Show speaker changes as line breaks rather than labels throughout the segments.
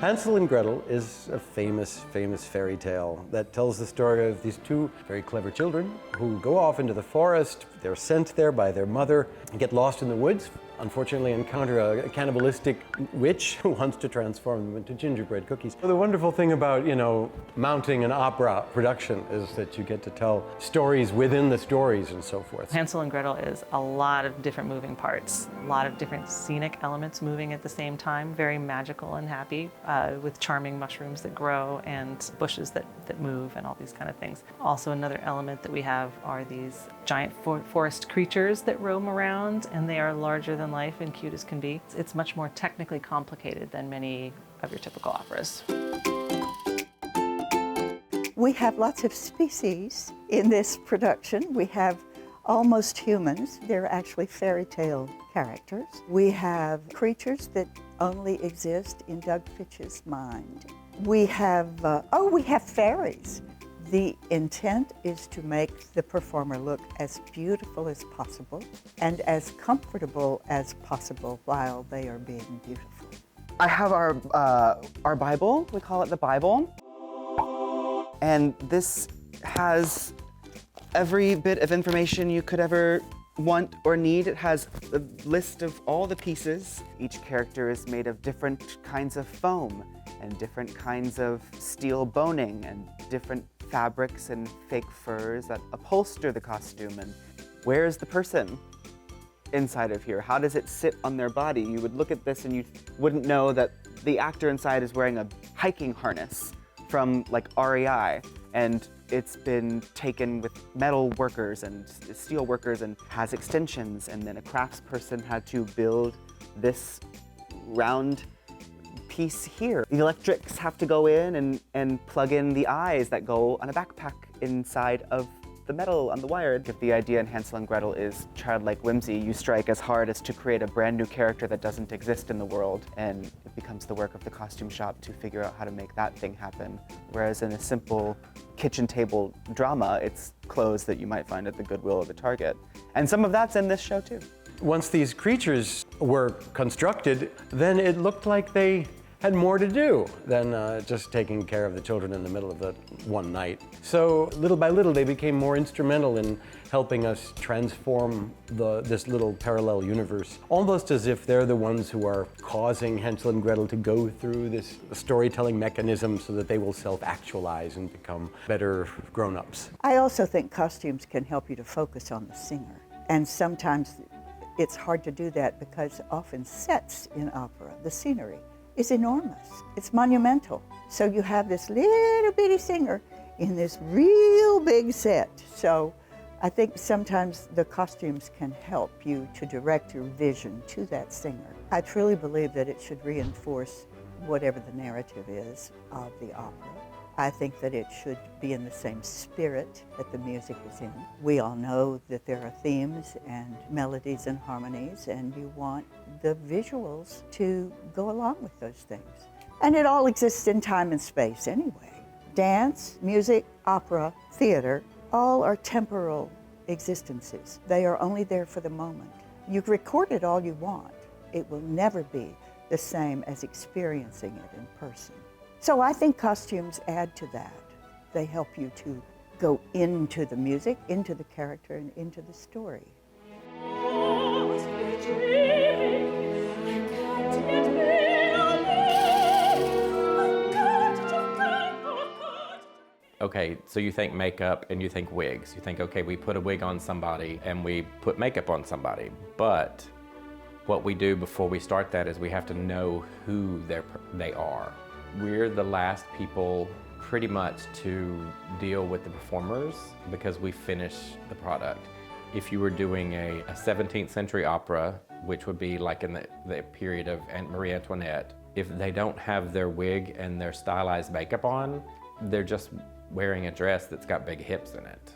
Hansel and Gretel is a famous fairy tale that tells the story of these two very clever children who go off into the forest. They're sent there by their mother and get lost in the woods. Unfortunately encounter a cannibalistic witch who wants to transform them into gingerbread cookies. The wonderful thing about, mounting an opera production is that you get to tell stories within the stories and so forth.
Hansel and Gretel is a lot of different moving parts, a lot of different scenic elements moving at the same time, very magical and happy, with charming mushrooms that grow and bushes that move and all these kind of things. Also, another element that we have are these giant forest creatures that roam around, and they are larger than life and cute as can be. It's much more technically complicated than many of your typical operas.
We have lots of species in this production. We have almost humans. They're actually fairy tale characters. We have creatures that only exist in Doug Fitch's mind. We have fairies. The intent is to make the performer look as beautiful as possible and as comfortable as possible while they are being beautiful.
I have our Bible. We call it the Bible. And this has every bit of information you could ever want or need. It has a list of all the pieces. Each character is made of different kinds of foam and different kinds of steel boning and different fabrics and fake furs that upholster the costume. And where is the person inside of here? How does it sit on their body? You would look at this and you wouldn't know that the actor inside is wearing a hiking harness from like REI, and it's been taken with metal workers and steel workers and has extensions, and then a craftsperson had to build this round piece here. The electrics have to go in and plug in the eyes that go on a backpack inside of the metal on the wire. If the idea in Hansel and Gretel is childlike whimsy, you strike as hard as to create a brand new character that doesn't exist in the world, and it becomes the work of the costume shop to figure out how to make that thing happen. Whereas in a simple kitchen table drama, it's clothes that you might find at the Goodwill or the Target. And some of that's in this show too.
Once these creatures were constructed, then it looked like they had more to do than just taking care of the children in the middle of the one night. So little by little, they became more instrumental in helping us transform this little parallel universe, almost as if they're the ones who are causing Hansel and Gretel to go through this storytelling mechanism so that they will self-actualize and become better grown-ups.
I also think costumes can help you to focus on the singer. And sometimes it's hard to do that because often sets in opera, the scenery, is enormous. It's monumental. So you have this little bitty singer in this real big set. So I think sometimes the costumes can help you to direct your vision to that singer. I truly believe that it should reinforce whatever the narrative is of the opera. I think that it should be in the same spirit that the music is in. We all know that there are themes and melodies and harmonies, and you want the visuals to go along with those things. And it all exists in time and space anyway. Dance, music, opera, theater, all are temporal existences. They are only there for the moment. You can record it all you want. It will never be the same as experiencing it in person. So I think costumes add to that. They help you to go into the music, into the character, and into the story.
Okay, so you think makeup and you think wigs. You think, okay, we put a wig on somebody and we put makeup on somebody. But what we do before we start that is we have to know who they are. We're the last people pretty much to deal with the performers because we finish the product. If you were doing a 17th century opera, which would be like in the period of Marie Antoinette, if they don't have their wig and their stylized makeup on, they're just wearing a dress that's got big hips in it.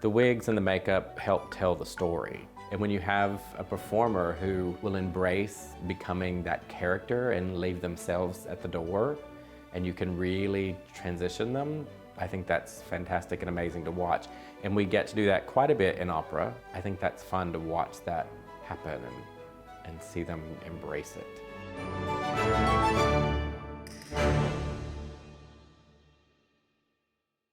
The wigs and the makeup help tell the story. And when you have a performer who will embrace becoming that character and leave themselves at the door, and you can really transition them, I think that's fantastic and amazing to watch. And we get to do that quite a bit in opera. I think that's fun to watch that happen and see them embrace it.